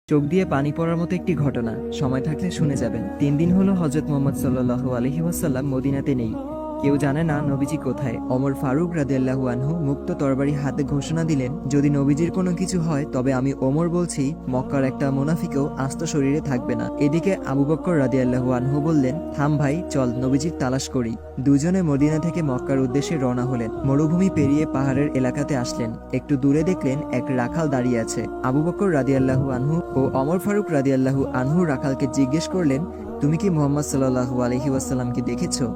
চোখ দিয়ে পানি পড়ার মতো একটি ঘটনা, সময় থাকলে শুনে যাবেন। 3 দিন হলো হযরত মুহাম্মদ সাল্লাল্লাহু আলাইহি ওয়াসাল্লাম মদিনাতে নেই। কেউ জানে না নবীজি কোথায়। ওমর ফারুক রাদিয়াল্লাহু আনহু মুক্ত তরবারি হাতে ঘোষণা দিলেন, যদি নবীজির কোনো কিছু হয় তবে আমি ওমর বলছি, মক্কার একটা মুনাফিকও আস্ত শরীরে থাকবে না। এদিকে আবু বকর রাদিয়াল্লাহু আনহু বললেন, থাম ভাই, চল নবীজির তালাশ করি। দুজনে মদিনা থেকে মক্কার উদ্দেশ্যে রওনা হলেন। মরুভূমি পেরিয়ে পাহাড়ের এলাকাতে আসলেন। একটু দূরে দেখলেন এক রাখাল দাঁড়িয়ে আছে। আবু বকর রাদিয়াল্লাহু আনহু ও ওমর ফারুক রাদিয়াল্লাহু আনহু রাখালকে জিজ্ঞেস করলেন, তুমি কি মুহাম্মদ সাল্লাল্লাহু আলাইহি ওয়াসাল্লামকে দেখেছো?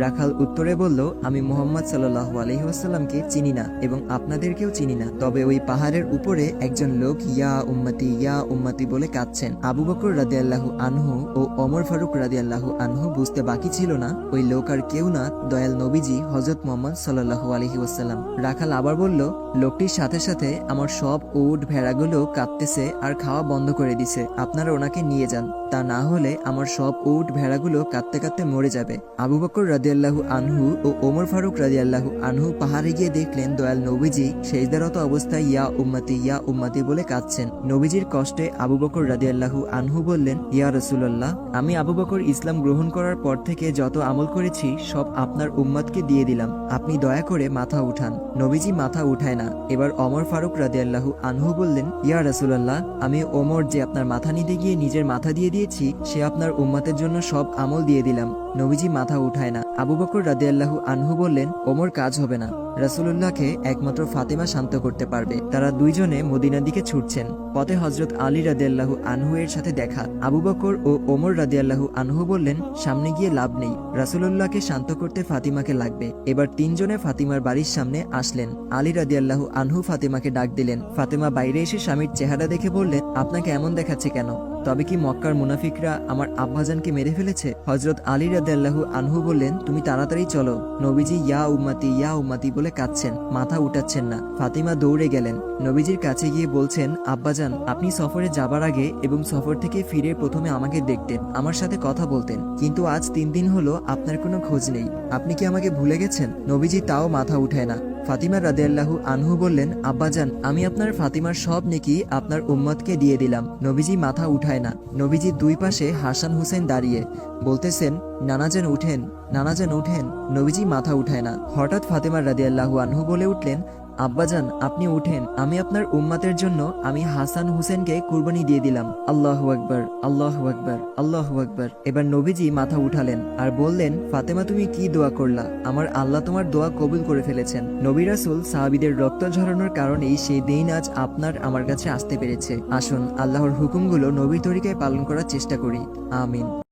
রাখাল উত্তরে বলল, আমি মুহাম্মদ সাল্লাল্লাহু আলাইহি ওয়াসাল্লামকে চিনি না এবং আপনাদেরকেও চিনি না, তবে ওই পাহাড়ের উপরে একজন লোক ইয়া উম্মতি বলে কাঁদছেন। আবু বকর রাদিয়াল্লাহু আনহু ও ওমর ফারুক রাদিয়াল্লাহু আনহু বুঝতে বাকি ছিল না ওই লোক আর কেউ না, দয়াল নবীজি হযরত মুহাম্মদ সাল্লাল্লাহু আলাইহি ওয়াসাল্লাম। রাখাল আবার বলল, লোকটির সাথে সাথে আমার সব উট ভেড়াগুলো কাঁদতেছে আর খাওয়া বন্ধ করে দিছে, আপনারা ওনাকে নিয়ে যান, তা না হলে আমার সব উট ভেড়াগুলো কাঁদতে কাঁদতে মরে যাবে। আবু বকর রাদিয়াল্লাহু আনহু ও ওমর ফারুক রাদিয়াল্লাহু আনহু পাহাড়ে গিয়ে দেখলেন দয়াল নবীজি সেজদারত অবস্থায় ইয়া উম্মতি বলে কাঁদছেন। নবীজির কষ্টে আবু বকর রাদিয়াল্লাহু আনহু বললেন, ইয়া রাসূলুল্লাহ, আমি আবু বকর ইসলাম গ্রহণ করার পর থেকে যত আমল করেছি সব আপনার উম্মতকে দিয়ে দিলাম, আপনি দয়া করে মাথা উঠান। নবীজি মাথা উঠায় না। এবার ওমর ফারুক রাদিয়াল্লাহু আনহু বললেন, ইয়া রাসূলুল্লাহ, আমি ওমর যে আপনার মাথা নিতে গিয়ে নিজের মাথা দিয়ে দিয়েছি, সে আপনার উম্মতের জন্য সব আমল দিয়ে দিলাম। নবীজি মাথা উঠায় না। আবু বকর রাদিয়াল্লাহু আনহু বললেন, ওমর কাজ হবে না, রাসূলুল্লাহকে একমাত্র ফাতেমা শান্ত করতে পারবে। তারা দুইজনে মদিনার দিকে ছুটছেন। পথে হযরত আলী রাদিয়াল্লাহু আনহু এর সাথে দেখা। আবু বকর ও ওমর রাদিয়াল্লাহু আনহু বললেন, সামনে গিয়ে লাভ নেই, রাসূলুল্লাহকে শান্ত করতে ফাতিমাকে লাগবে। এবার তিনজনে ফাতিমার বাড়ির সামনে আসলেন। আলী রাদিয়াল্লাহু আনহু ফাতিমাকে ডাক দিলেন। ফাতিমা বাইরে এসে স্বামীর চেহারা দেখে বললেন, আপনাকে এমন দেখাচ্ছে কেন? তবে কি মক্কার মুনাফিকরা আমার আব্বাজানকে মেরে ফেলেছে? হযরত আলী রাদিয়াল্লাহু আনহু বললেন, তুমি তাড়াতাড়ি চলো, নবীজি ইয়া উম্মতি বলে কাঁদছেন, মাথা উঠাচ্ছেন না। ফাতিমা দৌড়ে গেলেন। নবীজির কাছে গিয়ে বলছেন, আব্বাজান, আপনি সফরে যাবার আগে এবং সফর থেকে ফিরে প্রথমে আমাকে দেখতেন, আমার সাথে কথা বলতেন, কিন্তু আজ 3 দিন হলো আপনার কোনো খোঁজ নেই, আপনি কি আমাকে ভুলে গেছেন? নবীজি তাও মাথা উঠায় না। ফাতিমা রাদিয়াল্লাহু আনহু বললেন, আব্বাজান, আমি আপনার ফাতিমার সব নেকি আপনার উম্মতকে দিয়ে দিলাম। নবীজি মাথা উঠায় না। নবীজি দুই পাশে হাসান হুসেন দাঁড়িয়ে বলতেছেন, নানাজান উঠেন, নানাজান উঠেন। নবীজি মাথা উঠায় না। হঠাৎ ফাতিমা রাদিয়াল্লাহু আনহু বলে উঠলেন, আব্বাজান, আপনি উঠেন, আমি আপনার উম্মতের জন্য আমি হাসান হুসেনকে কুরবানি দিয়ে দিলাম। আল্লাহু আকবার, আল্লাহু আকবার, আল্লাহু আকবার। এবার নবীজি মাথা উঠালেন আর বললেন, ফাতেমা, তুমি কি দোয়া করলা? আমার আল্লাহ তোমার দোয়া কবুল করে ফেলেছেন। নবী রাসূল সাহাবীদের রক্ত ঝরানোর কারণেই সেই দিন আজ আপনার আমার কাছে আসতে পেরেছে। আসুন আল্লাহর হুকুমগুলো নবীর তরিকায় পালন করার চেষ্টা করি। আমিন।